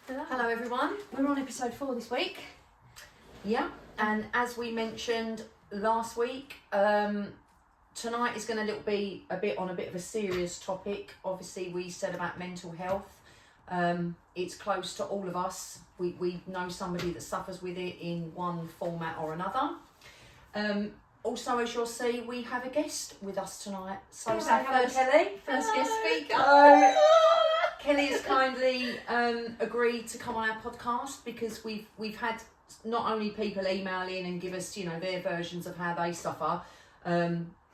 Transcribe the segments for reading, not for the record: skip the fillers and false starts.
Hello everyone. We're on episode 4 this week. Yeah, and as we mentioned last week, tonight is going to be a bit of a serious topic. Obviously, we said about mental health. It's close to all of us. We know somebody that suffers with it in one format or another. Also, as you'll see, we have a guest with us tonight. So say hello, Kelly. First guest speaker. Kelly has kindly agreed to come on our podcast because we've had not only people email in and give us, you know, their versions of how they suffer,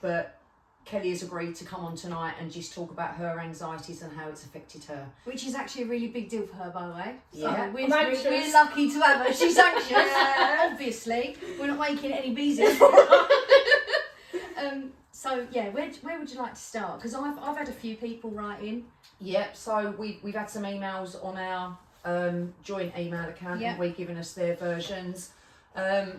but Kelly has agreed to come on tonight and just talk about her anxieties and how it's affected her. Which is actually a really big deal for her, by the way. Yeah. So we're lucky to have her. She's anxious. Obviously. We're not making it any easier for her. So yeah, where would you like to start? Because I've had a few people write in. Yep, so we've had some emails on our joint email account, and we've given us their versions. I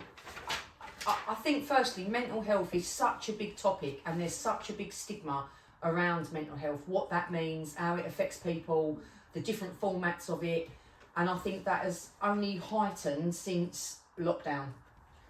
think firstly, mental health is such a big topic and there's such a big stigma around mental health, what that means, how it affects people, the different formats of it, and I think that has only heightened since lockdown.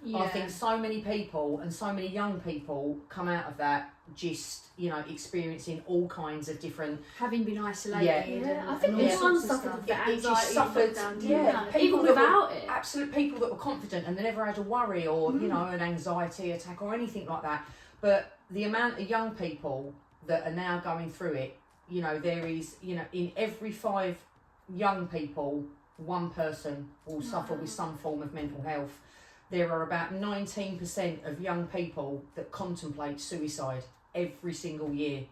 Yeah. I think so many people and so many young people come out of that just, you know, experiencing all kinds of different... Having been isolated. Yeah, I think everyone suffered with that anxiety. Even without it. Absolute people that were confident and they never had a worry or, you know, an anxiety attack or anything like that. But the amount of young people that are now going through it, you know, there is, you know, in every 5 young people, one person will suffer with some form of mental health. There are about 19% of young people that contemplate suicide every single year.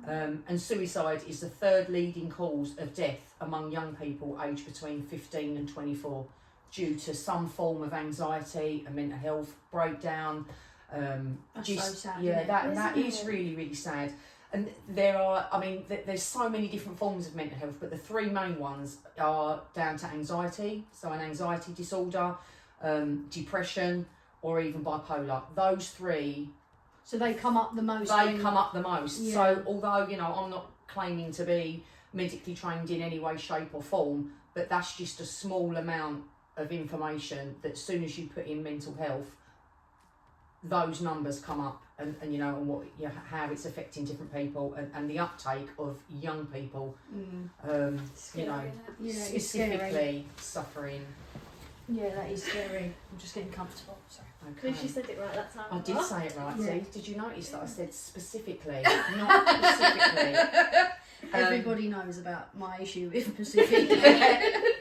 And suicide is the 3rd leading cause of death among young people aged between 15 and 24 due to some form of anxiety, a mental health breakdown. That's so sad. Yeah, that is really, really sad. And there are, I mean, there's so many different forms of mental health, but the 3 main ones are down to anxiety, so an anxiety disorder, depression, or even bipolar. Those 3, so they come up the most. Yeah. So although, you know, I'm not claiming to be medically trained in any way, shape or form, but that's just a small amount of information that as soon as you put in mental health, those numbers come up, and you know, and what, you know, how it's affecting different people, and the uptake of young people, you know, specifically suffering. Yeah, that is scary. I'm just getting comfortable. Sorry. Okay. She said it right that time. I did say it right. Yeah. See, did you notice that I said specifically, not specifically? Everybody knows about my issue with Pacific,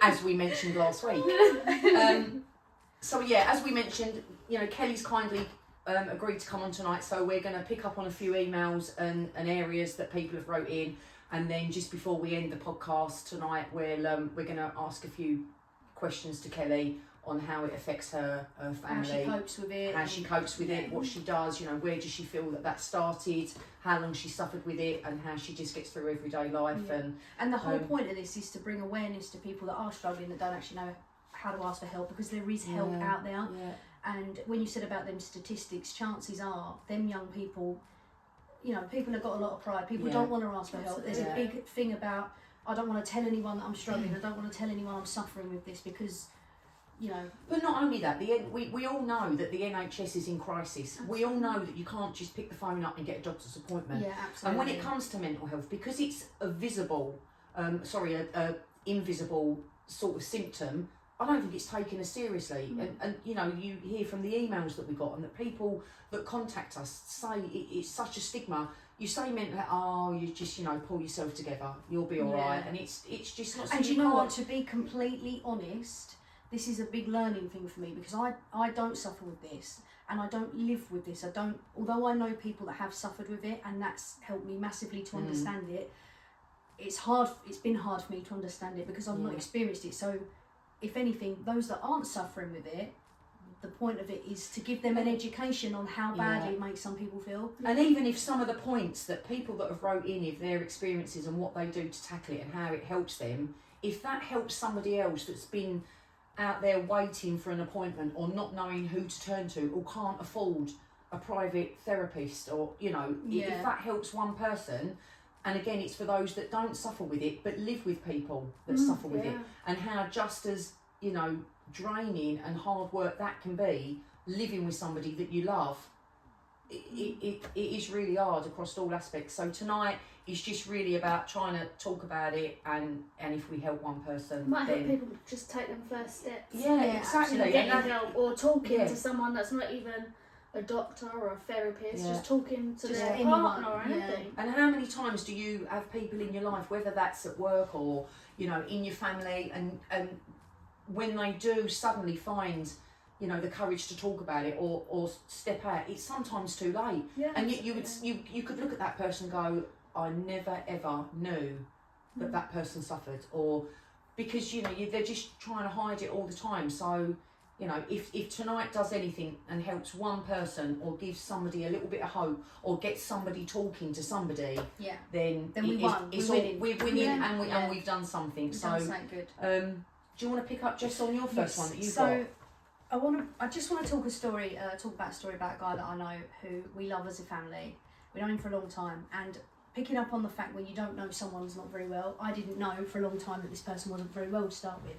as we mentioned last week. So yeah, as we mentioned, you know, Kelly's kindly agreed to come on tonight, so we're going to pick up on a few emails and areas that people have wrote in, and then just before we end the podcast tonight, we're going to ask a few questions to Kelly on how it affects her family, how she copes with it, what she does, you know, where does she feel that started, how long she suffered with it, and how she just gets through everyday life. And the whole point of this is to bring awareness to people that are struggling, that don't actually know how to ask for help, because there is help out there. And when you said about them statistics, chances are them young people, you know, people have got a lot of pride, people don't want to ask for help. There's a big thing about, I don't want to tell anyone that I'm struggling, I don't want to tell anyone I'm suffering with this, because, you know... But not only that, we all know that the NHS is in crisis. Absolutely. We all know that you can't just pick the phone up and get a doctor's appointment. Yeah, absolutely. And when it comes to mental health, because it's a invisible sort of symptom, I don't think it's taken as seriously. And you know, you hear from the emails that we got, and the people that contact us say it's such a stigma. You say mental health, you just, you know, pull yourself together, you'll be all right. And it's just not. And you know what, to be completely honest, this is a big learning thing for me, because I don't suffer with this, and I don't live with this. Although I know people that have suffered with it, and that's helped me massively to understand it. It's been hard for me to understand it because I've not experienced it. So if anything, those that aren't suffering with it, the point of it is to give them an education on how badly it makes some people feel. And even if some of the points that people that have wrote in, if their experiences and what they do to tackle it and how it helps them, if that helps somebody else that's been out there waiting for an appointment or not knowing who to turn to or can't afford a private therapist, or, you know, if that helps one person, and again, it's for those that don't suffer with it, but live with people that suffer with it, and how just as, you know, draining and hard work that can be, living with somebody that you love, it is really hard across all aspects. So tonight is just really about trying to talk about it, and if we help one person, might then help people just take them first steps. Yeah, exactly. Actually getting help, or talking Yeah. to someone that's not even a doctor or a therapist, Yeah. just talking to Just their anyone, partner or yeah. anything. And how many times do you have people in your life, whether that's at work or, you know, in your family, and when they do suddenly find, you know, the courage to talk about it or step out, it's sometimes too late. Yeah, And you could look at that person and go, I never ever knew that that person suffered, or because, you know, they're just trying to hide it all the time. So, you know, if tonight does anything and helps one person, or gives somebody a little bit of hope, or gets somebody talking to somebody, Yeah. then we won. It's We're all, winning. we're winning, Yeah. and Yeah. we've done something. We've So, done something good. do you want to pick up just on your first one that you got? So, I just want to talk about a story about a guy that I know who we love as a family. We know him for a long time, and picking up on the fact when you don't know someone's not very well, I didn't know for a long time that this person wasn't very well to start with.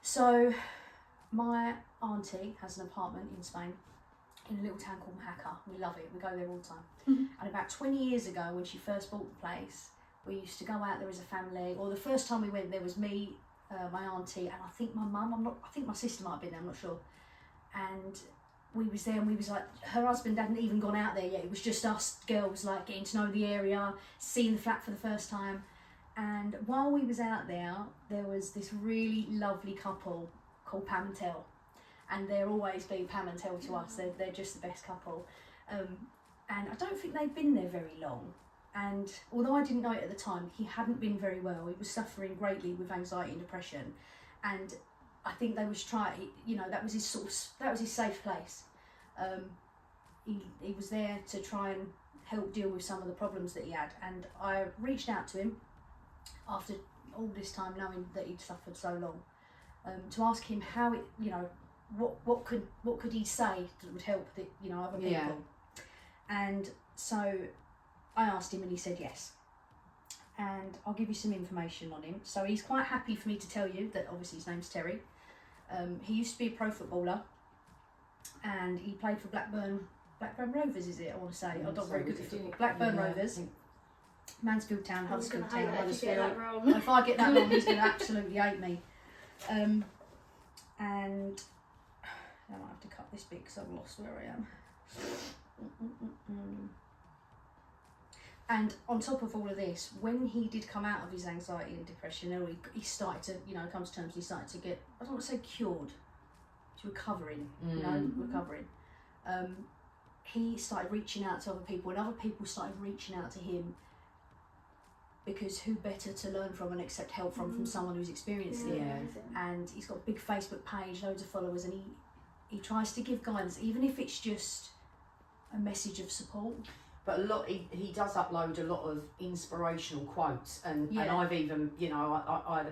So, my auntie has an apartment in Spain, in a little town called Jaca. We love it. We go there all the time. And about 20 years ago, when she first bought the place, we used to go out there as a family. Or the first time we went there was me, my auntie, and I think my mum. I think my sister might have been there. I'm not sure. And we was there, and we was like, her husband hadn't even gone out there yet. It was just us girls, like getting to know the area, seeing the flat for the first time. And while we was out there, there was this really lovely couple called Pam and Tel, and they'll always be Pam and Tel to us. They're just the best couple, and I don't think they'd been there very long. And although I didn't know it at the time, he hadn't been very well. He was suffering greatly with anxiety and depression, and I think they was trying. You know, that was his safe place. He was there to try and help deal with some of the problems that he had, and I reached out to him after all this time, knowing that he'd suffered so long, to ask him how it, you know, what could he say that would help the, you know, other people. Yeah. And so I asked him, and he said yes. And I'll give you some information on him. So he's quite happy for me to tell you that obviously his name's Terry. He used to be a pro footballer, and he played for Blackburn Rovers, is it? I want to say. I'm not very good at football. Blackburn Rovers, Mansfield Town, Huddersfield Town, Huddersfield. If I get that wrong, he's going to absolutely hate me. And I might have to cut this bit because I've lost where I am. And on top of all of this, when he did come out of his anxiety and depression, or he started to, you know, come to terms, he started to get, I don't want to say cured, he's recovering, recovering. He started reaching out to other people, and other people started reaching out to him, because who better to learn from and accept help from someone who's experienced it. Yeah. And he's got a big Facebook page, loads of followers, and he tries to give guidance, even if it's just a message of support. But a lot, he does upload a lot of inspirational quotes, and Yeah. I've even, you know, I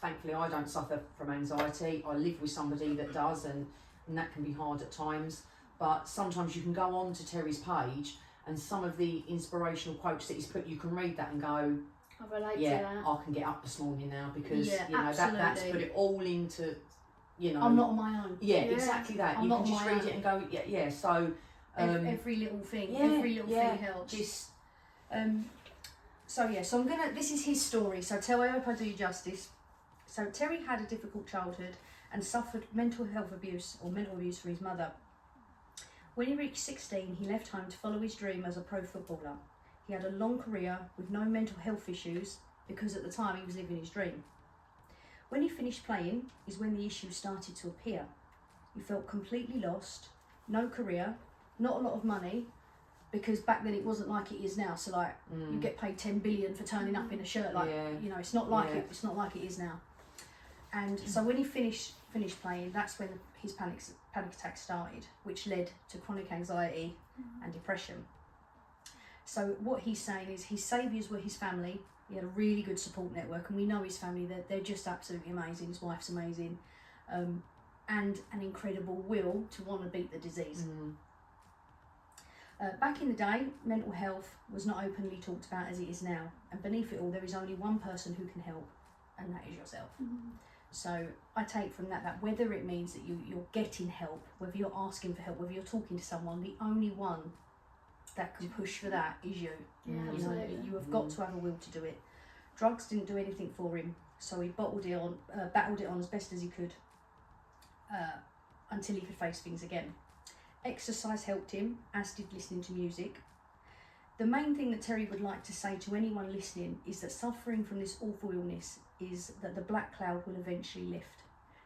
thankfully I don't suffer from anxiety. I live with somebody that does, and that can be hard at times. But sometimes you can go on to Terry's page, and some of the inspirational quotes that he's put, you can read that and go, I relate to yeah, that. I can get up this morning now, because Yeah, you know that's absolutely. put it all into, you know. I'm not on my own. Yeah, Yeah. exactly that. I'm you not can just on my read own. it and go, yeah. So. Every little thing, Yeah, every little yeah, thing helps. Just So this is his story. So I hope I do you justice. So Terry had a difficult childhood and suffered mental abuse from his mother. When he reached 16, he left home to follow his dream as a pro footballer. He had a long career with no mental health issues, because at the time he was living his dream. When he finished playing is when the issues started to appear. He felt completely lost, no career, not a lot of money, because back then it wasn't like it is now. So like you get paid 10 billion for turning up in a shirt, like you know, it's not like it's not like it is now. And so when he finished playing, that's when his panic attack started, which led to chronic anxiety and depression. So what he's saying is his saviours were his family. He had a really good support network, and we know his family, they're just absolutely amazing. His wife's amazing, and an incredible will to want to beat the disease. Back in the day, mental health was not openly talked about as it is now, and beneath it all, there is only one person who can help, and that is yourself. So I take from that whether it means that you're getting help, whether you're asking for help, whether you're talking to someone, the only one that can push for that is you. Yeah, You know, absolutely. you have got to have a will to do it. Drugs didn't do anything for him, so he battled it on as best as he could until he could face things again. Exercise helped him, as did listening to music. The main thing that Terry would like to say to anyone listening is that suffering from this awful illness is that the black cloud will eventually lift.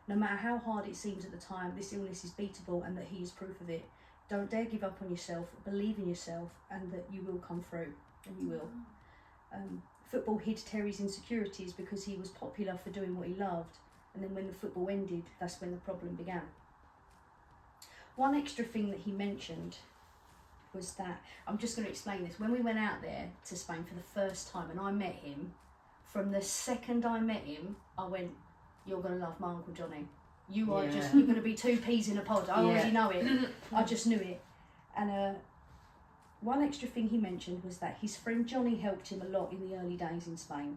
No matter how hard it seems at the time, this illness is beatable and that he is proof of it. Don't dare give up on yourself, believe in yourself, and that you will come through, and you will. Football hid Terry's insecurities because he was popular for doing what he loved, and then when the football ended, that's when the problem began. One extra thing that he mentioned was that, I'm just going to explain this, when we went out there to Spain for the first time and I met him, from the second I met him, I went, you're going to love my Uncle Johnny. You are just, you're going to be two peas in a pod. I already know it. I just knew it. And one extra thing he mentioned was that his friend Johnny helped him a lot in the early days in Spain.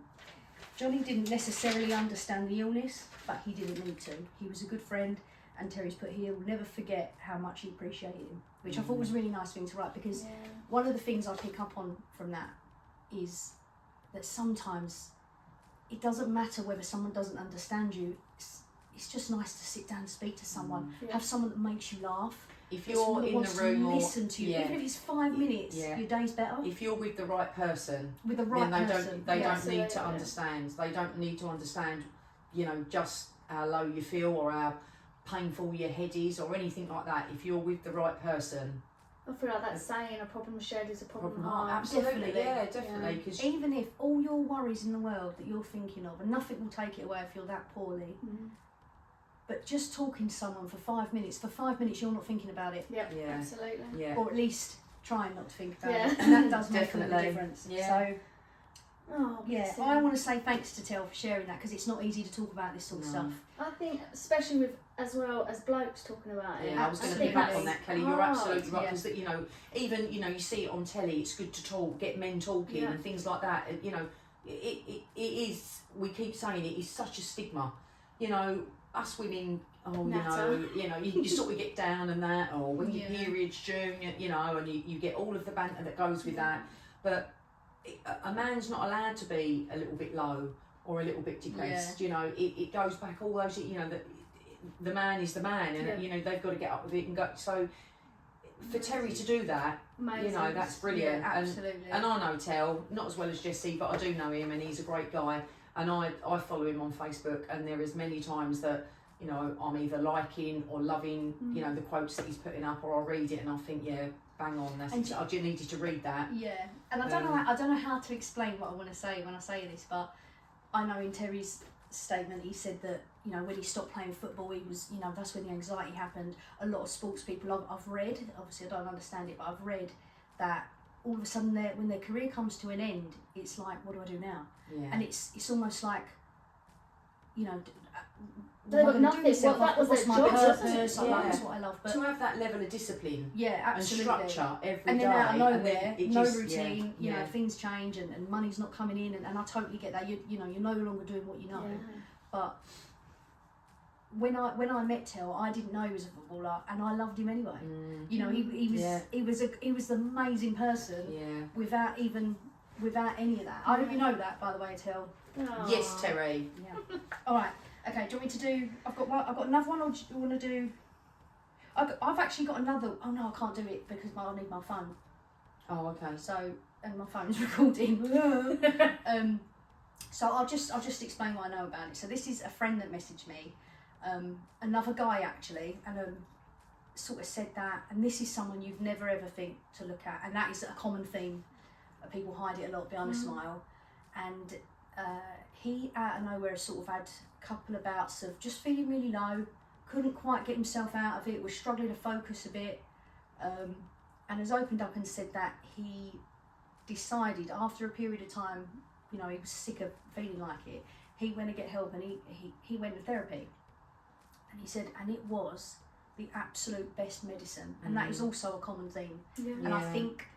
Johnny didn't necessarily understand the illness, but he didn't need to. He was a good friend, and Terry's put here, will never forget how much he appreciated him, which I thought was a really nice thing to write, because one of the things I pick up on from that is that sometimes it doesn't matter whether someone doesn't understand you. It's just nice to sit down and speak to someone, have someone that makes you laugh. If you're in the room, or listen to you, even if it's 5 minutes, your day's better. If you're with the right person, with the right then person, they don't need to understand. They don't need to understand, you know, just how low you feel or how painful your head is or anything like that. If you're with the right person, I feel like that saying, a problem shared is a problem halved. Absolutely, definitely. Cause even if all your worries in the world that you're thinking of, and nothing will take it away if you're that poorly, but just talking to someone for 5 minutes, you're not thinking about it. Absolutely. Or at least trying not to think about it, and that does make all the difference. So, I want to say thanks to Tel for sharing that, because it's not easy to talk about this sort of stuff. I think, especially with, as well as blokes talking about it. I was going to pick up on that, Kelly. You're absolutely right, because you know, even you see it on telly. It's good to talk, get men talking and things like that. You know, it is. We keep saying it is such a stigma. You know, us women. You sort of get down and that, or when your period's due, you know, and you get all of the banter that goes with that. But a man's not allowed to be a little bit low or a little bit depressed. You know, it goes back all those. You know, the man is the man, and you know they've got to get up with it and go. So for Terry to do that, you know, that's brilliant. Absolutely. And I know Tel, not as well as Jesse, but I do know him, and he's a great guy. And I follow him on Facebook, and there is many times that, you know, I'm either liking or loving, you know, the quotes that he's putting up, or I'll read it and I'll think, bang on. I just needed to read that. Yeah, and I don't know how to explain what I want to say when I say this, but I know in Terry's statement he said that, you know, when he stopped playing football, he was, you know, that's when the anxiety happened. A lot of sports people I've read, obviously I don't understand it, but I've read that all of a sudden when their career comes to an end, it's like, what do I do now? Yeah. And it's almost like, you know, they got nothing. Well, that was their job, purpose. That's what I love. But to have that level of discipline, absolutely, and structure every day, and then out of nowhere, no just, routine. You know, things change, and money's not coming in, and I totally get that. You know, you're no longer doing what you know. But when I met Tel, I didn't know he was a footballer, and I loved him anyway. You know, he was an amazing person. Without any of that. I hope you know that, by the way, Tel. Yes, Terry. Yeah. All right. Okay. Do you want me to do? I've got another one, or do you want to do? I've actually got another. Oh no, I can't do it because I need my phone. Oh, okay. So, and my phone's recording. So I'll just explain what I know about it. So this is a friend that messaged me, another guy actually, and sort of said that, and this is someone you'd never ever think to look at, and that is a common theme. People hide it a lot behind a smile, and he out of nowhere sort of had a couple of bouts of just feeling really low, couldn't quite get himself out of it, was struggling to focus a bit, and has opened up and said that he decided after a period of time, you know, he was sick of feeling like it, he went to get help, and he went to therapy, and he said, and it was the absolute best medicine, and that is also a common theme. And I think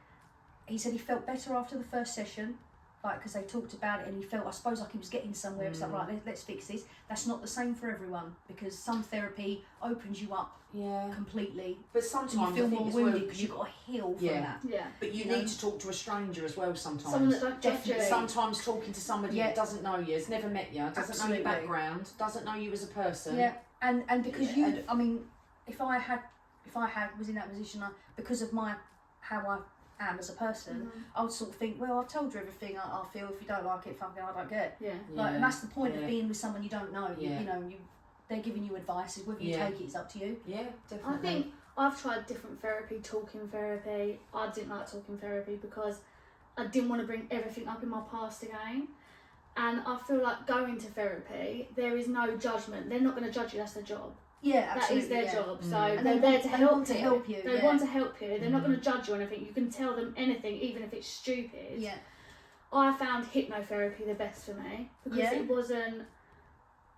he said he felt better after the first session, like, because they talked about it, and he felt, I suppose, like he was getting somewhere. It's like, right, let's fix this. That's not the same for everyone, because some therapy opens you up completely, but sometimes you feel I think more wounded because you've got to heal from that. But you need to talk to a stranger as well sometimes. Someone that don't judge you. Sometimes talking to somebody that doesn't know you, has never met you, doesn't know your background, doesn't know you as a person. And because I mean, if I was in that position, because of how I am as a person, I would sort of think, well, I've told you everything I feel. If you don't like it, fucking, I don't care. Like, and that's the point of being with someone you don't know. You know, they're giving you advice. Whether you take it is up to you. Yeah, definitely. I think I've tried different therapy, talking therapy. I didn't like talking therapy because I didn't want to bring everything up in my past again. And I feel like going to therapy, there is no judgment. They're not going to judge you. That's their job. Yeah, absolutely. That is their job. So and they're there to help you. They want to help you. They're not going to judge you or anything. You can tell them anything, even if it's stupid. Yeah. I found hypnotherapy the best for me because it wasn't.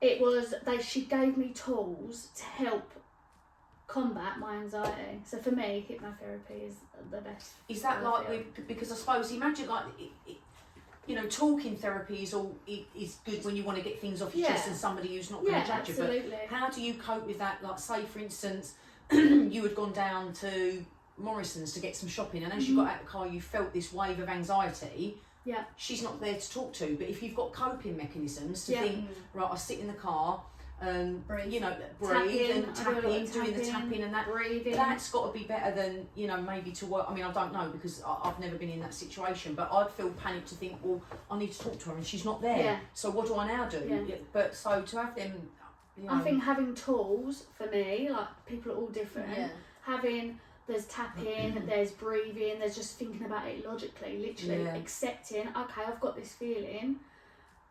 It was she gave me tools to help combat my anxiety. So for me, hypnotherapy is the best. Is that like because I suppose imagine like. You know, talking therapy is good when you want to get things off your chest and somebody who's not going to judge you. But how do you cope with that? Like, say for instance, you had gone down to Morrison's to get some shopping, and as you got out of the car, you felt this wave of anxiety. Yeah. She's not there to talk to, but if you've got coping mechanisms to think, right, I sit in the car. Breathe. You know, breathe and tap in, doing the tapping and that. Breathing. That's got to be better than, you know, maybe to work. I mean, I don't know because I've never been in that situation, but I'd feel panicked to think, well, I need to talk to her and she's not there. Yeah. So what do I now do? Yeah. But so to have them, you know. I think having tools for me, like people are all different. There's tapping, there's breathing, there's just thinking about it logically, literally accepting, okay, I've got this feeling.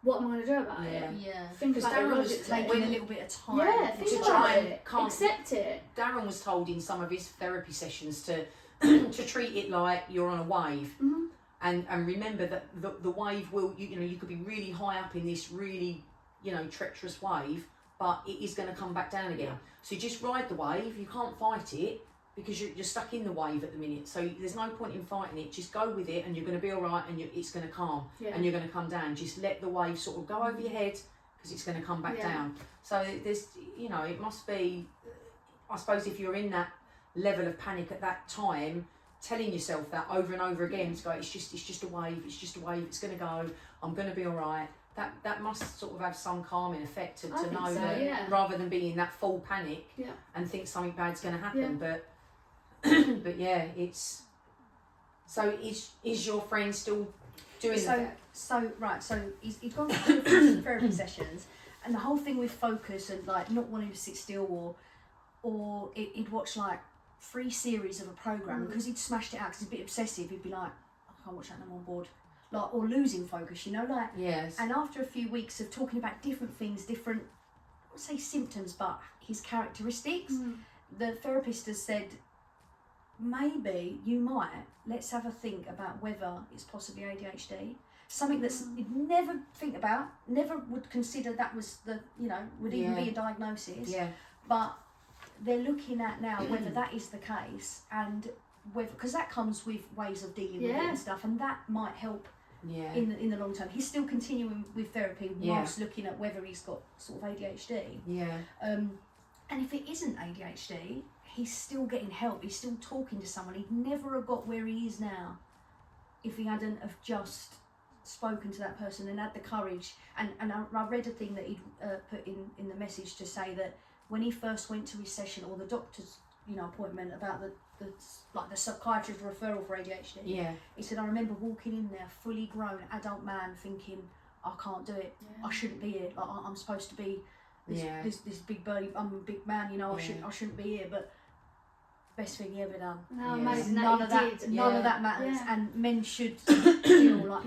What am I going to do about it? Think about Darren it was taking a little bit of time. Think about it. Accept it. Darren was told in some of his therapy sessions to to treat it like you're on a wave, and remember that the wave will you know you could be really high up in this really treacherous wave, but it is going to come back down again. So you just ride the wave. You can't fight it. Because you're stuck in the wave at the minute, so there's no point in fighting it. Just go with it, and you're going to be all right, and it's going to calm, and you're going to come down. Just let the wave sort of go over your head, because it's going to come back down. So there's, it must be. I suppose if you're in that level of panic at that time, telling yourself that over and over again to go, it's just a wave, it's just a wave, it's going to go. I'm going to be all right. That must sort of have some calming effect to know that rather than being in that full panic and think something bad's going to happen, but. But it's so is your friend still doing that? So he's gone through therapy sessions, and the whole thing with focus and like not wanting to sit still or he'd watch like 3 series of a program because he'd smashed it out because he's a bit obsessive. He'd be like, I can't watch that, I'm on board. Like, or losing focus, like. Yes. And after a few weeks of talking about different things, different, I wouldn't say symptoms, but his characteristics, the therapist has said, maybe let's have a think about whether it's possibly ADHD. Something that's you'd never think about, never would consider that was would even be a diagnosis. Yeah. But they're looking at now whether that is the case and whether, because that comes with ways of dealing with it and stuff, and that might help in the long term. He's still continuing with therapy whilst looking at whether he's got sort of ADHD. Yeah. And if it isn't ADHD, he's still getting help. He's still talking to someone. He'd never have got where he is now if he hadn't have just spoken to that person and had the courage. And I read a thing that he'd put in the message to say that when he first went to his session or the doctor's appointment about the psychiatrist referral for ADHD. Yeah. He said, I remember walking in there, fully grown adult man, thinking, I can't do it. Yeah. I shouldn't be here. Like, I'm supposed to be this big birdie. I'm a big man. I shouldn't be here. But best thing he ever done. No, amazing. None of that matters. Yeah. And men should feel like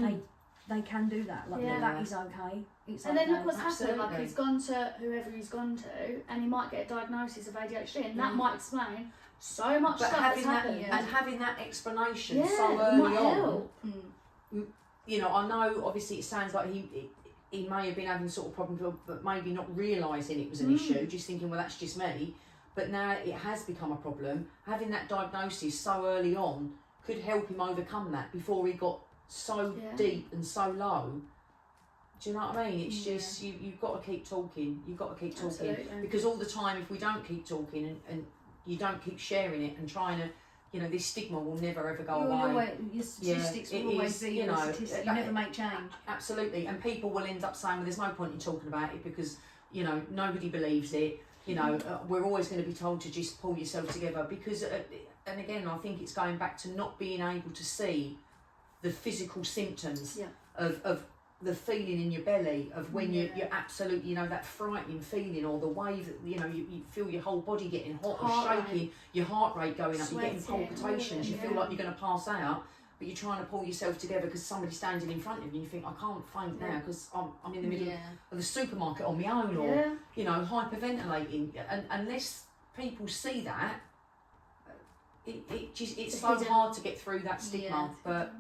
they can do that. Like that is okay. It's and then look what's happened. Like he's gone to whoever he's gone to, and he might get a diagnosis of ADHD, and that might explain so much stuff that's happened. And having that explanation so early on. I know. Obviously, it sounds like he may have been having sort of problems, but maybe not realising it was an issue. Just thinking, well, that's just me. but now it has become a problem. Having that diagnosis so early on could help him overcome that before he got so deep and so low. Do you know what I mean? It's just, you've got to keep talking. You've got to keep talking. Absolutely. Because all the time, if we don't keep talking and you don't keep sharing it and trying to, you know, this stigma will never ever go away. Your statistics will always be your statistics. You never make change. Absolutely. And people will end up saying, well, there's no point in talking about it because, you know, nobody believes it. You know, we're always going to be told to just pull yourself together because, and again, I think it's going back to not being able to see the physical symptoms of the feeling in your belly, of when you're absolutely, you know, that frightening feeling, or the wave that, you know, you feel your whole body getting hot or shaking, your heart rate going up, you're getting palpitations, you feel like you're going to pass out, but you're trying to pull yourself together because somebody's standing in front of you and you think, I can't faint now because I'm in the middle of the supermarket on my own, or, you know, hyperventilating. And unless people see that, it's so hard to get through that stigma, but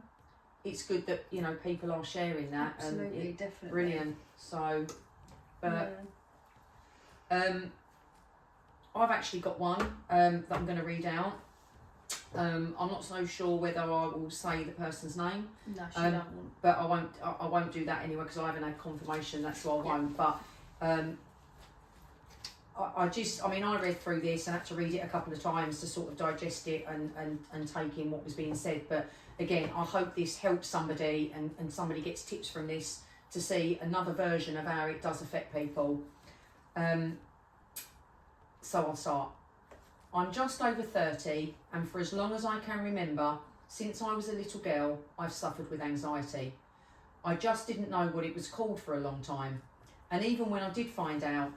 it's good that, you know, people are sharing that. Absolutely, and definitely. Brilliant. So, but I've actually got one that I'm going to read out. I'm not so sure whether I will say the person's name. No, she don't want. But I won't do that anyway because I haven't had confirmation. That's why I won't. But I read through this and had to read it a couple of times to sort of digest it and take in what was being said. But again, I hope this helps somebody and somebody gets tips from this to see another version of how it does affect people. So I'll start. I'm just over 30, and for as long as I can remember, since I was a little girl, I've suffered with anxiety. I just didn't know what it was called for a long time. And even when I did find out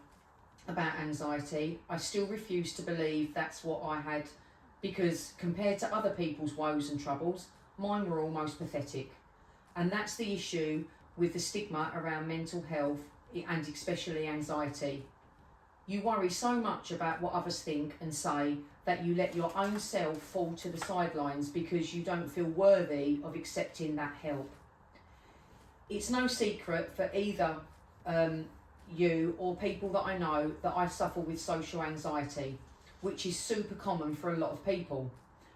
about anxiety, I still refused to believe that's what I had, because compared to other people's woes and troubles, mine were almost pathetic. And that's the issue with the stigma around mental health, and especially anxiety. You worry so much about what others think and say that you let your own self fall to the sidelines because you don't feel worthy of accepting that help. It's no secret for either you or people that I know that I suffer with social anxiety, which is super common for a lot of people.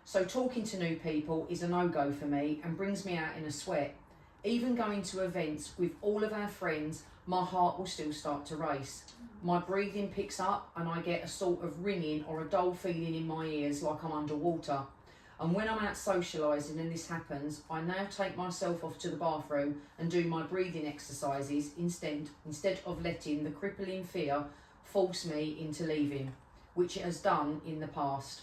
So talking to new people is a no-go for me and brings me out in a sweat. Even going to events with all of our friends, my heart will still start to race. My breathing picks up and I get a sort of ringing or a dull feeling in my ears like I'm underwater. And when I'm out socialising and this happens, I now take myself off to the bathroom and do my breathing exercises instead of letting the crippling fear force me into leaving, which it has done in the past.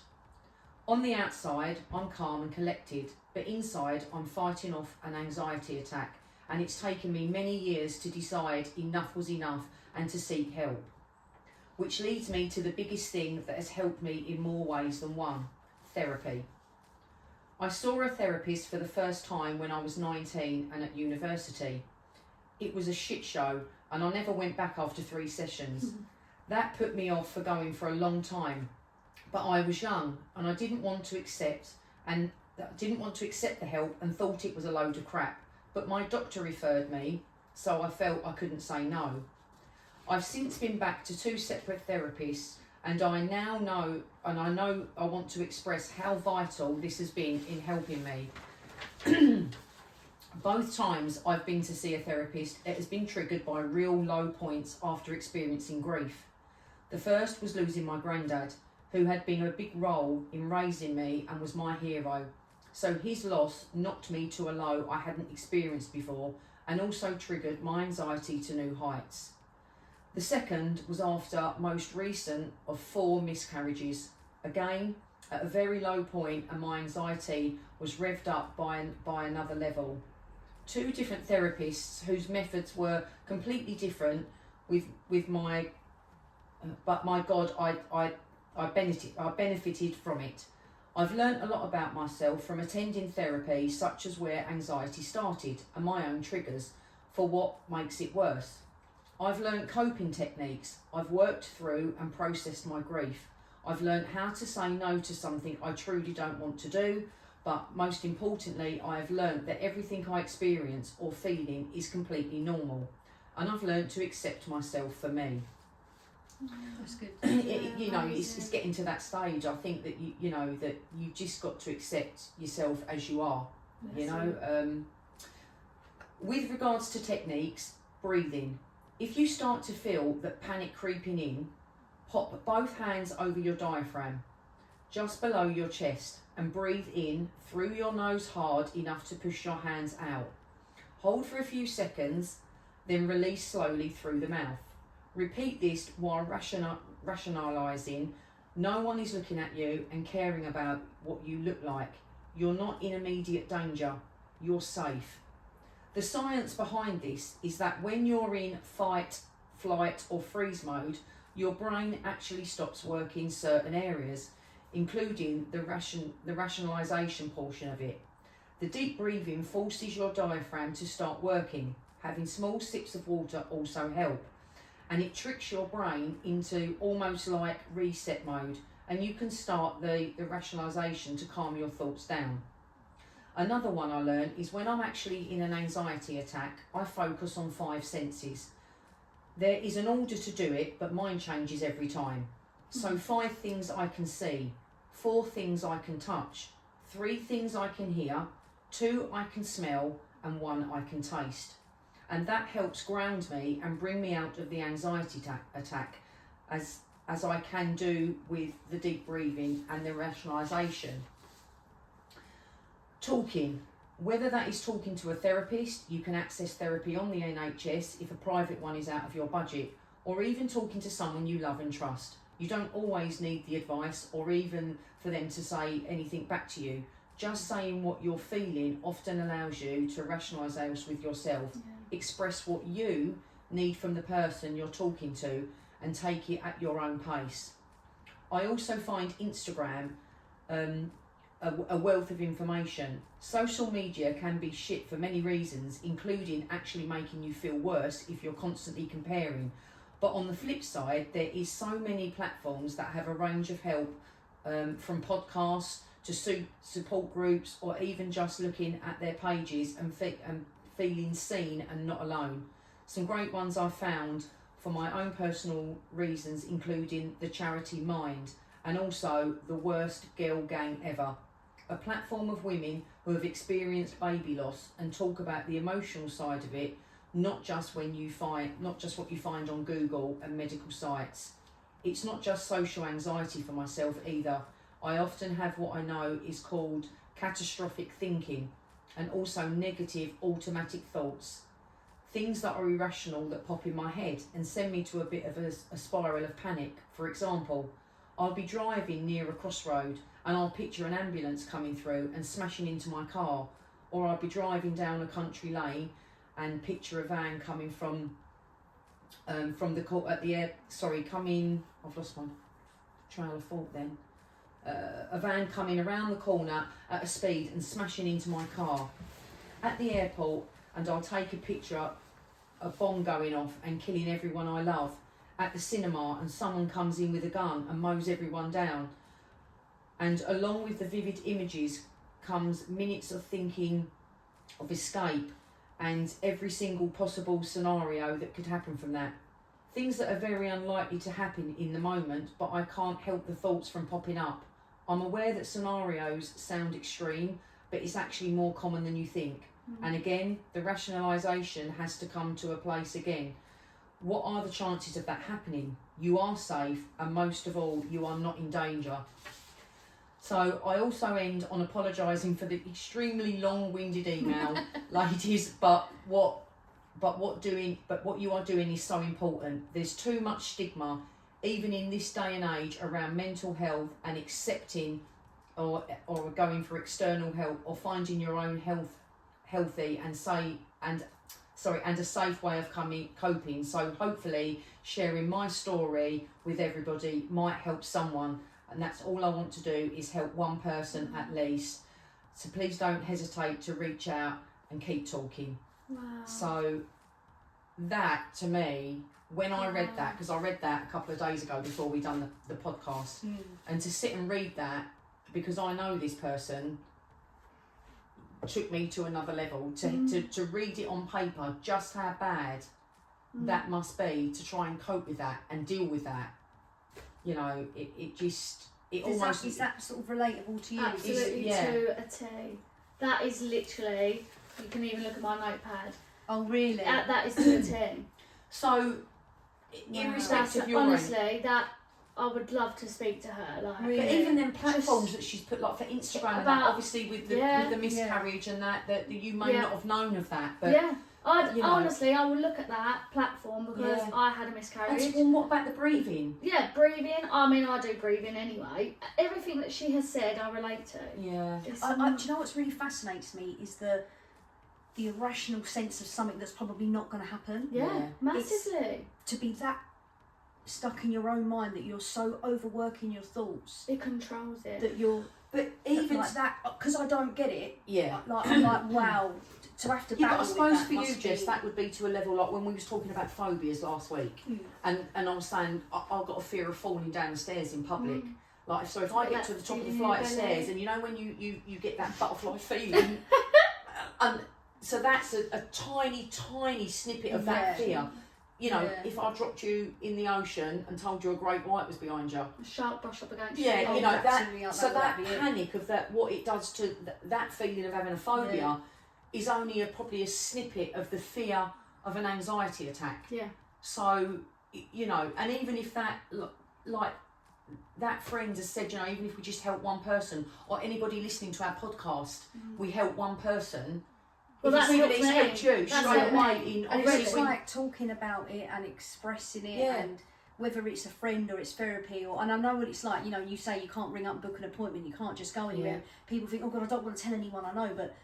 On the outside, I'm calm and collected, but inside I'm fighting off an anxiety attack, and it's taken me many years to decide enough was enough and to seek help. Which leads me to the biggest thing that has helped me in more ways than one: therapy. I saw a therapist for the first time when I was 19 and at university. It was a shit show and I never went back after 3 sessions. That put me off for going for a long time. But I was young and I didn't want to accept the help and thought it was a load of crap. But my doctor referred me, so I felt I couldn't say no. I've since been back to 2 separate therapists, and I now know, and I know I want to express how vital this has been in helping me. Both times I've been to see a therapist, it has been triggered by real low points after experiencing grief. The first was losing my granddad, who had been a big role in raising me and was my hero. So his loss knocked me to a low I hadn't experienced before and also triggered my anxiety to new heights. The second was after most recent of 4 miscarriages. Again, at a very low point, and my anxiety was revved up by another level. 2 different therapists whose methods were completely different with my, but my God, I benefited from it. I've learnt a lot about myself from attending therapy, such as where anxiety started and my own triggers for what makes it worse. I've learnt coping techniques. I've worked through and processed my grief. I've learnt how to say no to something I truly don't want to do, but most importantly, I have learnt that everything I experience or feeling is completely normal, and I've learnt to accept myself for me. That's good. It's getting to that stage. I think that that you've just got to accept yourself as you are. With regards to techniques, breathing. If you start to feel that panic creeping in, pop both hands over your diaphragm, just below your chest, and breathe in through your nose hard enough to push your hands out. Hold for a few seconds, then release slowly through the mouth. Repeat this while rationalising. No one is looking at you and caring about what you look like. You're not in immediate danger. You're safe. The science behind this is that when you're in fight, flight or freeze mode, your brain actually stops working certain areas, including the rationalisation portion of it. The deep breathing forces your diaphragm to start working. Having small sips of water also help. And it tricks your brain into almost like reset mode, and you can start the rationalisation to calm your thoughts down. Another one I learned is when I'm actually in an anxiety attack, I focus on 5 senses. There is an order to do it, but mine changes every time. So 5 things I can see, 4 things I can touch, 3 things I can hear, 2 I can smell, and 1 I can taste. And that helps ground me and bring me out of the anxiety attack as I can do with the deep breathing and the rationalisation. Talking. Whether that is talking to a therapist, you can access therapy on the NHS if a private one is out of your budget, or even talking to someone you love and trust. You don't always need the advice or even for them to say anything back to you. Just saying what you're feeling often allows you to rationalise with yourself, express what you need from the person you're talking to, and take it at your own pace. I also find Instagram a wealth of information. Social media can be shit for many reasons, including actually making you feel worse if you're constantly comparing. But on the flip side, there is so many platforms that have a range of help, from podcasts to support groups, or even just looking at their pages and feeling seen and not alone. Some great ones I've found for my own personal reasons, including the charity Mind, and also the Worst Girl Gang Ever, a platform of women who have experienced baby loss and talk about the emotional side of it, not just what you find on Google and medical sites. It's not just social anxiety for myself either. I often have what I know is called catastrophic thinking, and also negative automatic thoughts, things that are irrational that pop in my head and send me to a bit of a spiral of panic. For example, I'll be driving near a crossroad and I'll picture an ambulance coming through and smashing into my car, or I'll be driving down a country lane and picture a van coming from the court at the air. I've lost my trail of thought then. A van coming around the corner at a speed and smashing into my car. At the airport, and I'll take a picture of a bomb going off and killing everyone I love. At the cinema, and someone comes in with a gun and mows everyone down. And along with the vivid images comes minutes of thinking of escape and every single possible scenario that could happen from that. Things that are very unlikely to happen in the moment, but I can't help the thoughts from popping up. I'm aware that scenarios sound extreme, but it's actually more common than you think. And again, the rationalisation has to come to a place again. What are the chances of that happening? You are safe, and most of all, you are not in danger. So I also end on apologising for the extremely long-winded email, ladies, but what you are doing is so important. There's too much stigma, even in this day and age, around mental health and accepting or going for external help, or finding your own healthy and a safe way of coping. So hopefully sharing my story with everybody might help someone, and that's all I want to do, is help one person at least. So please don't hesitate to reach out and keep talking. Wow. So that, to me, when I read that, because I read that a couple of days ago before we done the podcast, and to sit and read that, because I know this person, took me to another level. To read it on paper, just how bad that must be to try and cope with that and deal with that. You know, Is that sort of relatable to you? Absolutely, to a T. That is literally, you can even look at my notepad. Oh, really? That is to a T. So, irrespective of your honestly, that I would love to speak to her. Like, Really? But even them platforms that she's put, like for Instagram, and that, obviously with the miscarriage and that you may not have known of that, but honestly, I will look at that platform because I had a miscarriage. And what about the breathing? Yeah, breathing. I mean, I do breathing anyway. Everything that she has said, I relate to. Yeah. Do you know what's really fascinates me is the irrational sense of something that's probably not going to happen. Yeah, massively. To be that stuck in your own mind that you're so overworking your thoughts. It controls it. That you're. But even like that, because I don't get it. Yeah. I'm like, wow. To have to battle but I suppose with that for you, must Jess, be... that would be to a level like when we was talking about phobias last week, and I was saying I've got a fear of falling down the stairs in public. Like, so if I get to the top of the flight of stairs, and you know when you get that butterfly feeling, and so that's a tiny snippet of that fear. You know, if I dropped you in the ocean and told you a great white was behind you, a shark brush up against you. you know that. So that panic of that, what it does to that feeling of having a phobia, is only probably a snippet of the fear of an anxiety attack. Yeah. So you know, and even if that, like that friend has said, you know, even if we just help one person or anybody listening to our podcast, we help one person. Well, that's even what it's helped you straight away. And it's like talking about it and expressing it, and whether it's a friend or it's therapy, and I know what it's like. You know, you say you can't ring up and book an appointment, you can't just go anywhere. People think, oh God, I don't want to tell anyone I know, but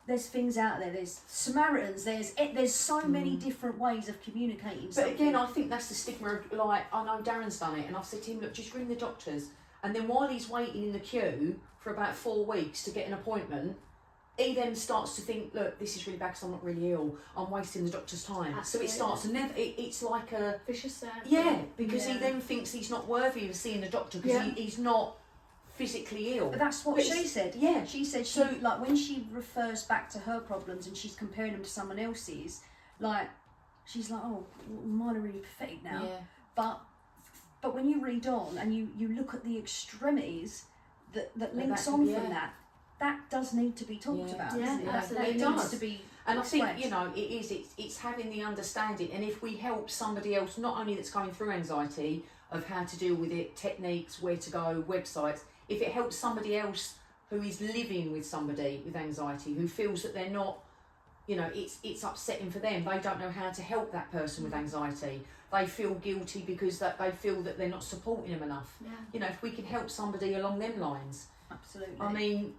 there's things out there. There's Samaritans. There's so many different ways of communicating. But again, I think that's the stigma of, like, I know Darren's done it, and I've said to him, look, just ring the doctors, and then while he's waiting in the queue for about 4 weeks to get an appointment, he then starts to think, look, this is really bad because I'm not really ill. I'm wasting the doctor's time. Absolutely. So it starts to it's like a vicious circle. Yeah, because he then thinks he's not worthy of seeing the doctor because he's not physically ill. But that's what she said. Yeah, she said like when she refers back to her problems and she's comparing them to someone else's, like she's like, oh, mine are really pathetic now. Yeah. But when you read on and you look at the extremities that links on from that does need to be talked about. Yeah, it? absolutely. It needs to be. And I think, you know, it's having the understanding, and if we help somebody else, not only that's going through anxiety, of how to deal with it, techniques, where to go, websites, if it helps somebody else who is living with somebody with anxiety, who feels that they're not, you know, it's upsetting for them, they don't know how to help that person with anxiety, they feel guilty because that they feel that they're not supporting them enough. Yeah. You know, if we can help somebody along them lines. Absolutely. I mean,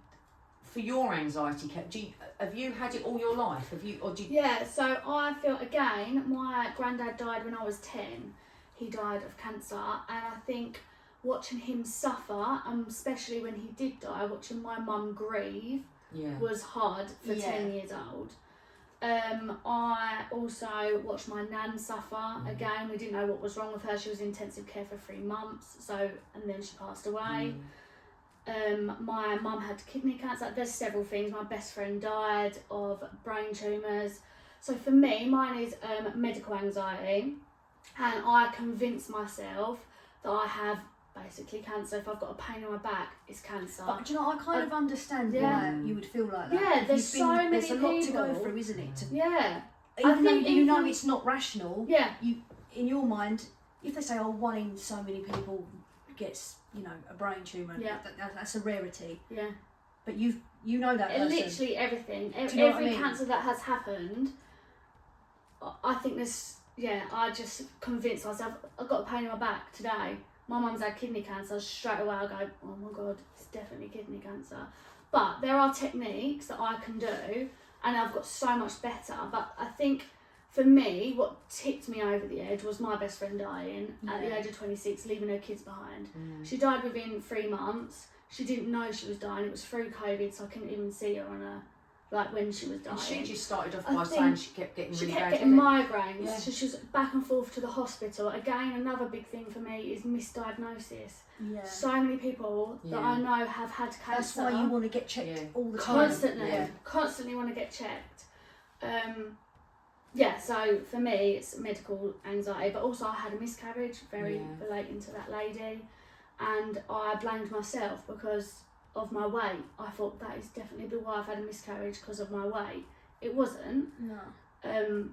for your anxiety, have you had it all your life? Yeah, so I feel, again, my granddad died when I was 10. He died of cancer, and I think watching him suffer, especially when he did die, watching my mum grieve was hard for 10 years old. I also watched my nan suffer. Again, we didn't know what was wrong with her. She was in intensive care for 3 months, and then she passed away. My mum had kidney cancer. There's several things. My best friend died of brain tumours. So for me, mine is medical anxiety, and I convince myself that I have basically cancer. If I've got a pain in my back, it's cancer. But do you know, I kind of understand why you would feel like that. Yeah, there's there's a lot to go through, isn't it? Even though you know it's not rational. Yeah. You, in your mind, if they say, oh, 1 in so many people gets, you know, a brain tumour, that's a rarity. Yeah. But you know that person. Literally everything. Every cancer that has happened, I think this. Yeah, I just convinced myself, I've got a pain in my back today. My mum's had kidney cancer. Straight away I go, oh my God, it's definitely kidney cancer. But there are techniques that I can do, and I've got so much better. But I think for me, what tipped me over the edge was my best friend dying at the age of 26, leaving her kids behind. She died within 3 months. She didn't know she was dying. It was through COVID, so I couldn't even see her on a, like, when she was dying. And she just started off by saying she kept getting really bad. She kept getting migraines. Yeah. So she was back and forth to the hospital. Again, another big thing for me is misdiagnosis. Yeah. So many people that I know have had cancer. That's why you want to get checked all the time. Constantly want to get checked. yeah, so for me it's medical anxiety, but also I had a miscarriage, very relating to that lady, and I blamed myself because of my weight. I thought that is definitely why I've had a miscarriage, because of my weight. It wasn't. No.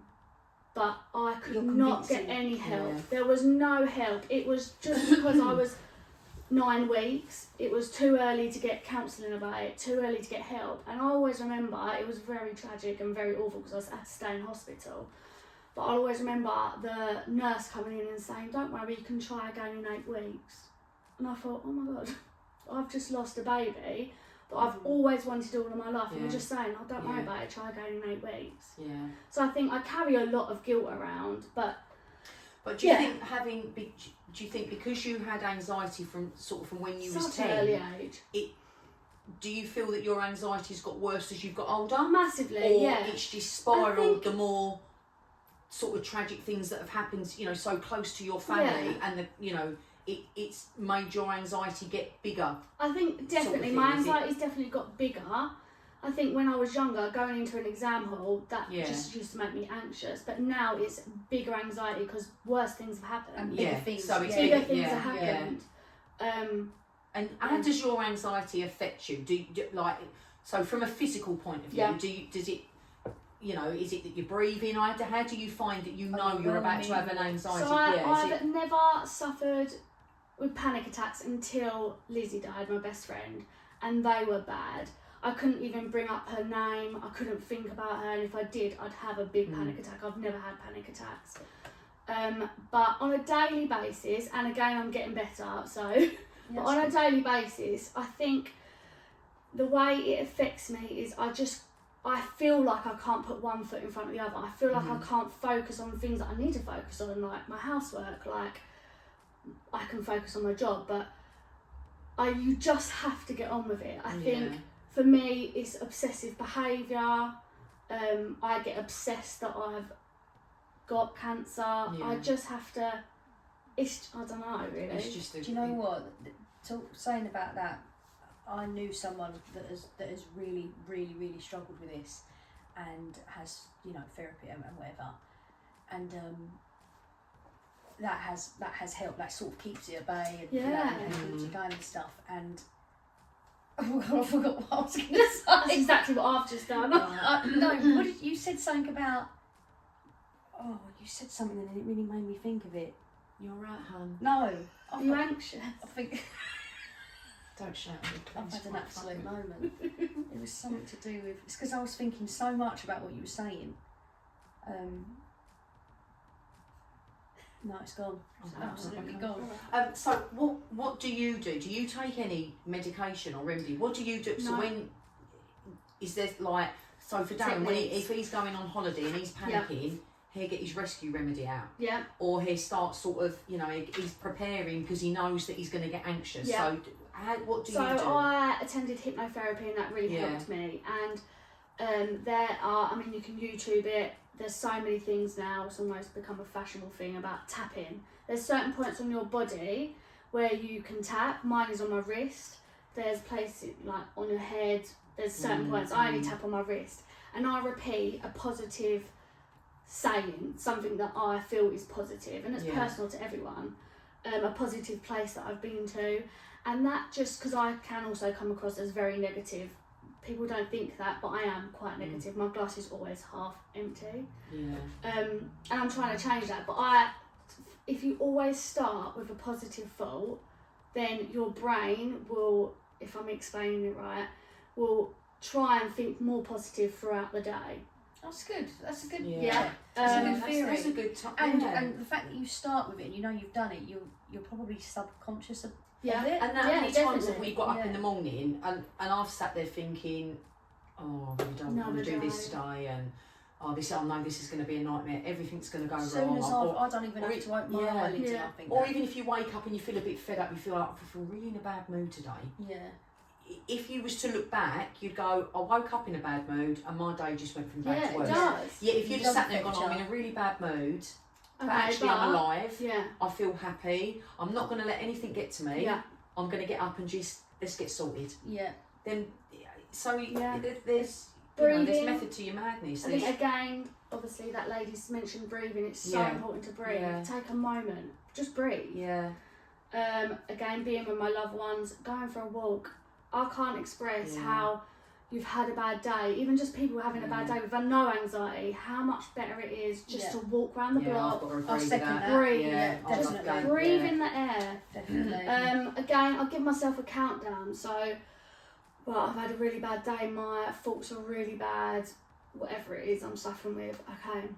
But I could You're not get convincing. any help. Yeah. There was no help. It was just because I was 9 weeks. It was too early to get counselling about it, too early to get help. And I always remember, it was very tragic and very awful because I had to stay in hospital. But I always remember the nurse coming in and saying, "Don't worry, you can try again in 8 weeks." And I thought, oh my God, I've just lost a baby that I've always wanted all of my life. And you're just saying, "Oh, don't worry about it, try again in 8 weeks." Yeah. So I think I carry a lot of guilt around, but do you think do you think because you had anxiety from when you was such 10, an early age. do you feel that your anxiety's got worse as you've got older? Massively, Or yeah. it's just spiraled the more sort of tragic things that have happened, so close to your family, and it's made your anxiety get bigger? I think definitely my anxiety's definitely got bigger. I think when I was younger, going into an exam hall, that just used to make me anxious. But now it's bigger anxiety because worse things have happened. And bigger things. So it's bigger things have happened. And how does your anxiety affect you? So from a physical point of view, is it that you're breathing? How do you find that you're about to have an anxiety? So I've never suffered with panic attacks until Lizzie died, my best friend, and they were bad. I couldn't even bring up her name. I couldn't think about her, and if I did, I'd have a big panic attack. I've never had panic attacks. But on a daily basis, and again, I'm getting better, so... But on a daily basis, I think the way it affects me is I feel like I can't put one foot in front of the other. I feel like I can't focus on things that I need to focus on, like my housework, like I can focus on my job, but you just have to get on with it. I think for me, it's obsessive behaviour. I get obsessed that I've got cancer. I just have to... I don't know, really. It's just do you know what? Saying about that, I knew someone that has really, really, really struggled with this, and has therapy and whatever, and that has helped. That sort of keeps it at bay and keeps you going and stuff. And I forgot what I was going to say. That's exactly what I've just done. No, what did you said something about? Oh, you said something and it really made me think of it. You're right, hon. No. Are you anxious? I think... Don't shout at me, I've had an absolute moment. It was something to do with... It's because I was thinking so much about what you were saying. No, it's gone. It's absolutely gone. So what do you do? Do you take any medication or remedy? What do you do? So when... Is there like... So for Darren, if he's going on holiday and he's panicking... He'll get his rescue remedy out. Yeah. Or he starts sort of, he's preparing because he knows that he's going to get anxious. Yeah. So what do you do? So I attended hypnotherapy and that really helped me. And you can YouTube it. There's so many things now. It's almost become a fashionable thing about tapping. There's certain points on your body where you can tap. Mine is on my wrist. There's places like on your head. There's certain points. I only tap on my wrist. And I repeat a positive saying, something that I feel is positive, and it's personal to everyone, a positive place that I've been to, and that just because I can also come across as very negative. People don't think that, but I am quite negative. My glass is always half empty. And I'm trying to change that, but if you always start with a positive thought, then your brain will, if I'm explaining it right, will try and think more positive throughout the day. That's good. That's a good. That's a good theory. That's a good time. And the fact that you start with it, and you've done it, you're probably subconscious of it. And that many times that we got up in the morning, and I've sat there thinking, oh, I really don't want to do this today, and I know this is going to be a nightmare. Everything's going to go wrong. As soon as I don't even have to open my eyelids, and I think. Or even if you wake up and you feel a bit fed up, you feel like I feel really in a bad mood today. Yeah. If you was to look back, you'd go, I woke up in a bad mood and my day just went from bad to worse. It does. Yeah, if you'd have sat there and gone, I'm in a really bad mood, but actually I'm alive, I feel happy, I'm not going to let anything get to me, I'm going to get up and just, let's get sorted. Yeah. Then, there's breathing, there's method to your madness. I think again, obviously that lady's mentioned breathing. It's so Yeah. important to breathe. Yeah. Take a moment, just breathe. Yeah. Again, being with my loved ones, going for a walk. I can't express Yeah. how you've had a bad day. Even just people having a bad day with no anxiety, how much better it is just to walk around the Yeah, I've block. got to agree I'll with second that. that. Breathe. Yeah, I Just love going, Breathe yeah. in the air. Definitely. Again, I'll give myself a countdown. So, well, I've had a really bad day. My thoughts are really bad. Whatever it is I'm suffering with. Okay.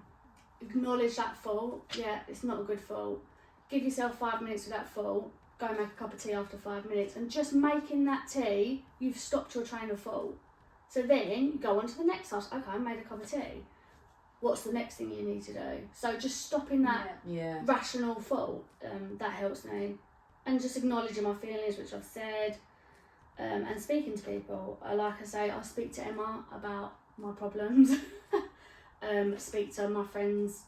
Acknowledge that fault. Yeah, it's not a good fault. Give yourself 5 minutes with that fault. Go and make a cup of tea after 5 minutes. And just making that tea, you've stopped your train of thought. So then you go on to the next task. Okay, I made a cup of tea. What's the next thing you need to do? So just stopping that Yeah. rational thought, that helps me. And just acknowledging my feelings, which I've said, and speaking to people. Like I say, I speak to Emma about my problems. Speak to my friends,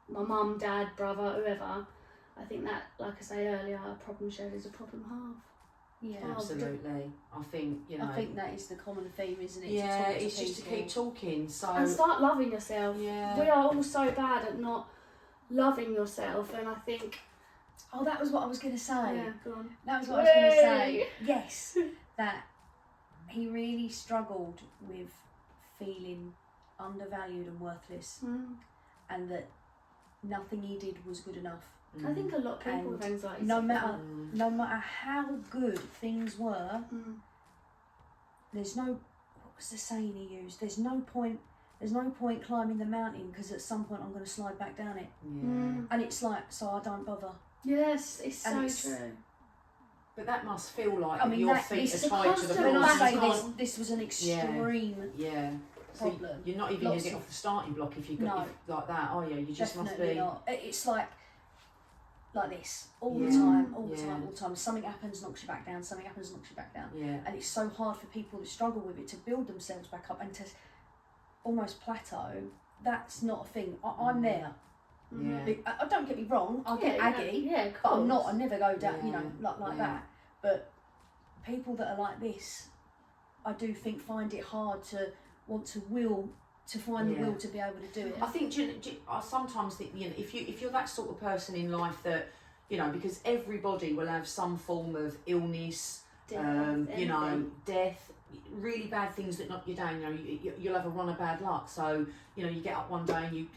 my mum, dad, brother, whoever. I think that, like I say earlier, a problem shared is a problem half. Yeah. Absolutely. I think, you know. I think that is the common theme, isn't it? Yeah, to talk to it's just to people. keep talking. So. And start loving yourself. Yeah. We are all so bad at not loving yourself, and I think. Oh, that was what I was going to say. Yeah, go on. That was what I was going to say. Yay! Yes, that he really struggled with feeling undervalued and worthless, and that nothing he did was good enough. I think a lot of people with And anxiety. no suffer. matter how good things were, there's no, what was the saying he used? There's no point climbing the mountain because at some point I'm going to slide back down it. Yeah. And it's like, so I don't bother. Yes, it's And so it's- true. But that must feel like I mean, your that- feet it's are a tied to the constant When floor. I You say can't- this was an extreme Yeah. So problem. you're not even going Lots to get of- off the starting block if you got No. if, like that, are you? You just Definitely must be. not. It's like this all Yeah. the time, all the Yeah. time, all the time. Something happens, knocks you back down. Something happens, knocks you back down. Yeah. And it's so hard for people that struggle with it to build themselves back up and to almost plateau. That's not a thing. I'm there. Yeah. I don't get me wrong. I'll get aggy, Yeah, of but I'm not. I course. never go down. You Yeah. know, like Yeah. that. But people that are like this, I do think find it hard to want to find the Yeah. will to be able to do it. I think I sometimes think, you know, if you're that sort of person in life that, you know, because everybody will have some form of illness, Death, you know, anything. death, really bad things that knock you down. You know, you'll have a run of bad luck. So, you know, you get up one day and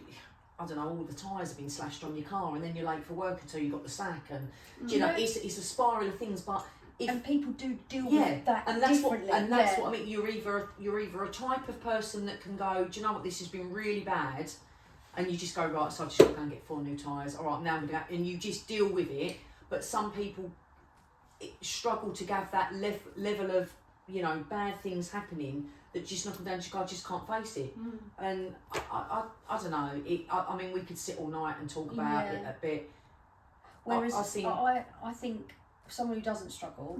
I don't know, all the tyres have been slashed on your car, and then you're late for work until you got the sack, and you know, it's a spiral of things. But and people do deal yeah, with that and that's differently. what I mean. You're either a type of person that can go, do you know what, this has been really bad, and you just go, right, so I've just got to go and get 4 new tyres. All right, now I'm gonna go, and you just deal with it. But some people struggle to have that level of, you know, bad things happening that just knock them down. I just can't face it, and I don't know. I mean, we could sit all night and talk about it a bit. Whereas I I think someone who doesn't struggle,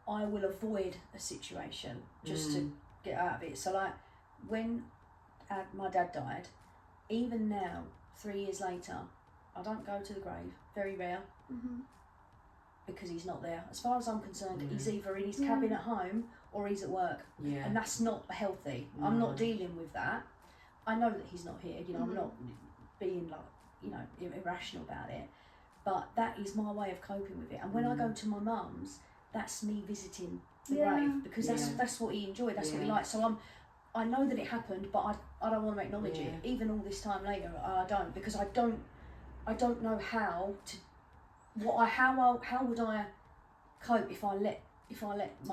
I will avoid a situation just to get out of it. So like when my dad died, even now, 3 years later, I don't go to the grave. Very rare. Because he's not there. As far as I'm concerned, he's either in his cabin at home or he's at work. Yeah. And that's not healthy. I'm not dealing with that. I know that he's not here, you know, I'm not being like, you know, irrational about it. But that is my way of coping with it. And when I go to my mum's, that's me visiting the grave because that's what he enjoyed, that's what he liked. So I know that it happened, but I don't want to acknowledge it. Even all this time later, I don't, because I don't know how to how would I cope if I let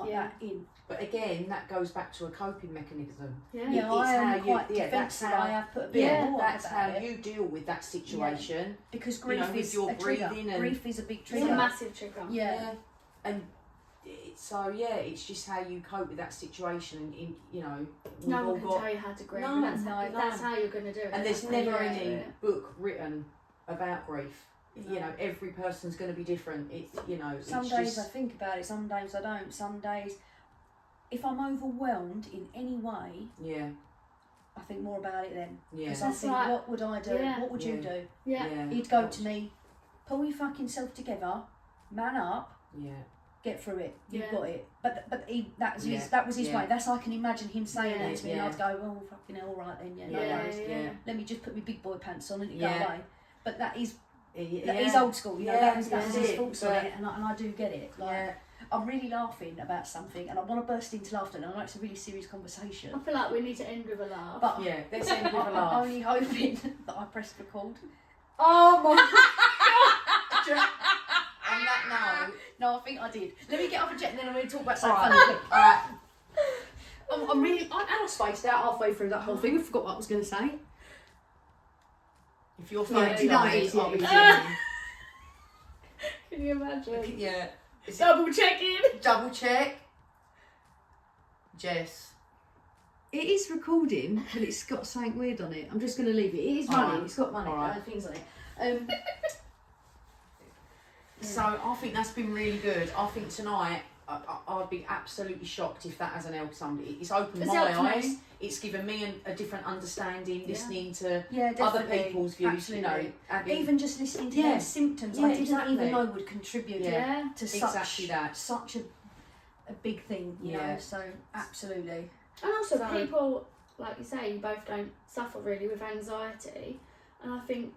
that in? But again, that goes back to a coping mechanism. Yeah, I am quite defensive. I have put a bit more that's about how it. you deal with that situation. Because grief with is your a trigger. breathing and Grief is a big It's trigger. a massive trigger. Yeah. And so it's just how you cope with that situation, and you know, we've No all one can got, tell you how to grieve. No, and that's, no, that's how you're going to do it. and there's That's how never you're gonna do any it. book written about grief. You know, every person's going to be different. It's, you know, Some it's days just, I think about it, some days I don't. Some days, if I'm overwhelmed in any way, yeah, I think more about it then. yeah, Because I That's think, right. what would I do? Yeah. What would you Yeah. do? Yeah. He'd go to me, pull your fucking self together, man up, yeah, get through it. You've Yeah. got it. But that was his Yeah. way. That's I can imagine him saying Yeah. that to me, and I'd go, oh fucking hell, all right then, no worries. Yeah. Let me just put my big boy pants on and it Yeah. go away. But that is Yeah. he's old school, you know. Yeah, That's that's his it, thoughts on but- it, and I do get it. Like Yeah. I'm really laughing about something, and I want to burst into laughter, and I know it's a really serious conversation. I feel like we need to end with a laugh. But Yeah, let's end with a I'm laugh. only hoping that I pressed record. Oh my On that note, No, I think I did. Let me get off a jet, and then I'm going to talk about all something right, funny. all right. I'm spaced out halfway through that whole thing. I forgot what I was going to say. If your Yeah, phone you know dies, it is, I'll be yeah. filming. Can you imagine? Yeah. Is it Double checking. double check? Jess. It is recording, but it's got something weird on it. I'm just going to leave it. It is running. Alright. It's got money. Alright. Things on it. So I think that's been really good. I think tonight I'd be absolutely shocked if that hasn't helped somebody. It's opened It's my helped me. eyes. It's given me a different understanding, listening to Yeah, other definitely. people's views. Absolutely. You know, Abby, Even just listening to Yeah. their symptoms, Yeah, I didn't exactly. even know would contribute Yeah. to Exactly that. such a big thing, you Yeah. know. So absolutely. And also So- people, like you say, you both don't suffer really with anxiety. And I think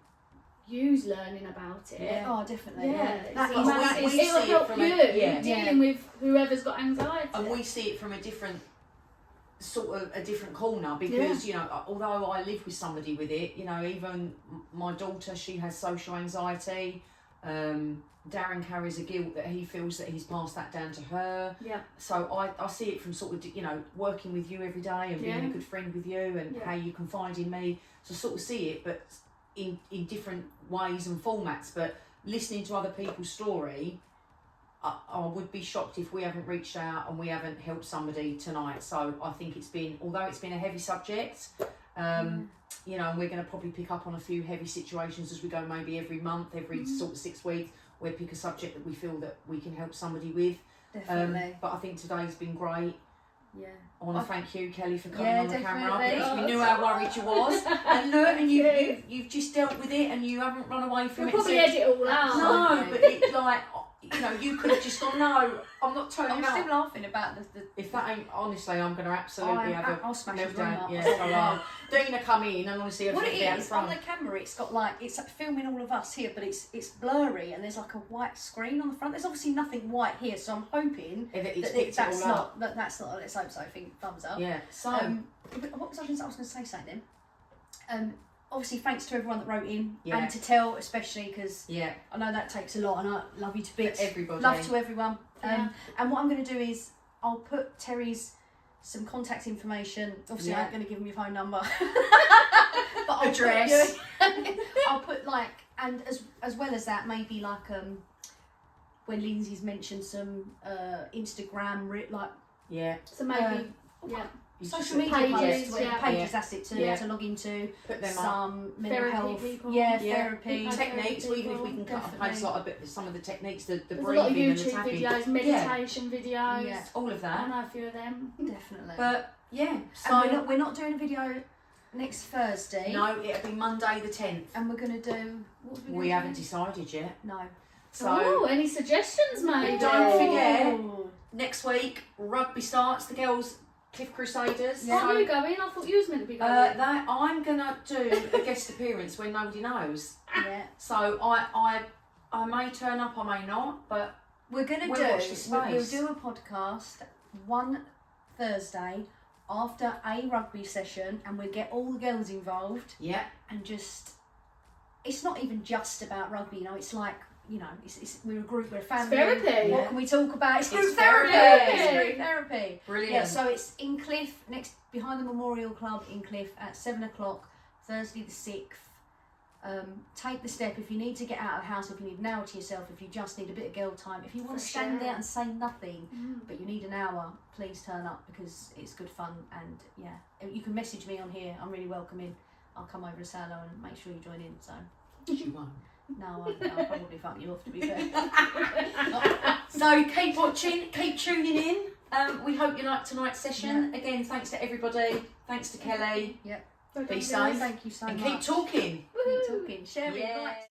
use learning about it. Yeah. Oh, definitely. Yeah, That it's is well, massive. we see It'll it help from you yeah. dealing with whoever's got anxiety. and we see it from a different sort of a different corner because you know, although I live with somebody with it, you know, even my daughter, she has social anxiety. Darren carries a guilt that he feels that he's passed that down to her. Yeah. So I see it from sort of, you know, working with you every day and being Yeah. a good friend with you and how you confide in me. So sort of see it, but in different ways and formats. But listening to other people's story, I would be shocked if we haven't reached out and we haven't helped somebody tonight. So I think it's been, although it's been a heavy subject, you know, and we're going to probably pick up on a few heavy situations as we go, maybe every month, every sort of 6 weeks, we'll pick a subject that we feel that we can help somebody with. Definitely. But I think today's been great. Yeah. I want to thank you, Kelly, for coming Yeah, on the camera definitely. because we knew how worried you was, and look, and you've just dealt with it, and you haven't run away from We'll it. probably since. edit it all out. No, but it's like, you know, you could have just gone, no, I'm not turning I'm up. still laughing about the If that ain't, honestly, I'm going to absolutely have I'll smash his room meltdown. up. Yeah, so Dina come in and honestly, What it everything out is, front. on the camera, it's got like, it's like filming all of us here, but it's blurry and there's like a white screen on the front. There's obviously nothing white here, so I'm hoping If it's that picked it that's all up. not, let's hope so, I think, thumbs up. Yeah, so, What was I going to say something then? Obviously thanks to everyone that wrote in, Yeah. and to tell especially, because yeah, I know that takes a lot, and I love you to for bits. everybody. Love to everyone. Yeah. And what I'm going to do is I'll put Terry's some contact information. Obviously, I ain't going to give him your phone number, but I'll Address. I'll put like, and as well as that, maybe like when Lindsay's mentioned some Instagram like Yeah, So maybe, yeah. you social just media pages, posts, yeah. pages. That's it to log into. put them up. Some mental Therapy health, people. yeah, Yeah. therapy. Okay. Techniques, even if we can cut Definitely. place like a bit, some of the techniques, the There's a lot of breathing and the YouTube tapping, videos, meditation videos. Yeah. all of I that. know a few of them. Definitely. But yeah, and so we're not doing a video next Thursday. no, it'll be Monday the 10th. And we're gonna do. What are We gonna haven't do? decided yet. No. So Oh, any suggestions, maybe? Don't forget. Oh. next week rugby starts. The girls, Cliff Crusaders. Yeah. Are you going? I thought you was meant to be going. That I'm gonna do a guest appearance when nobody knows. Yeah. So I may turn up, I may not, but We're gonna We'll watch the We'll space. do a podcast one Thursday after a rugby session, and we'll get all the girls involved, yeah, and just. It's not even just about rugby, you know. It's like, you know, we're a group, we're a family. therapy. What can we talk about? It's group It's therapy. therapy. It's group therapy. brilliant. Yeah, so it's in Cliff, next behind the Memorial Club in Cliff at 7:00, Thursday the 6th. Take the step if you need to get out of the house, if you need an hour to yourself, if you just need a bit of girl time, if you want to For stand sure. there and say nothing, but you need an hour, please turn up because it's good fun. And yeah, you can message me on here. I'm really welcoming. I'll come over to say hello and make sure you join in. So You won't. no, I'll probably fuck you off, to be fair. So keep watching, keep tuning in. We hope you liked tonight's session. Again, thanks to everybody. Thanks to Kelly. Yep. Be safe. Thank you so And much. keep talking. Keep talking. Sharing. Yeah. Like.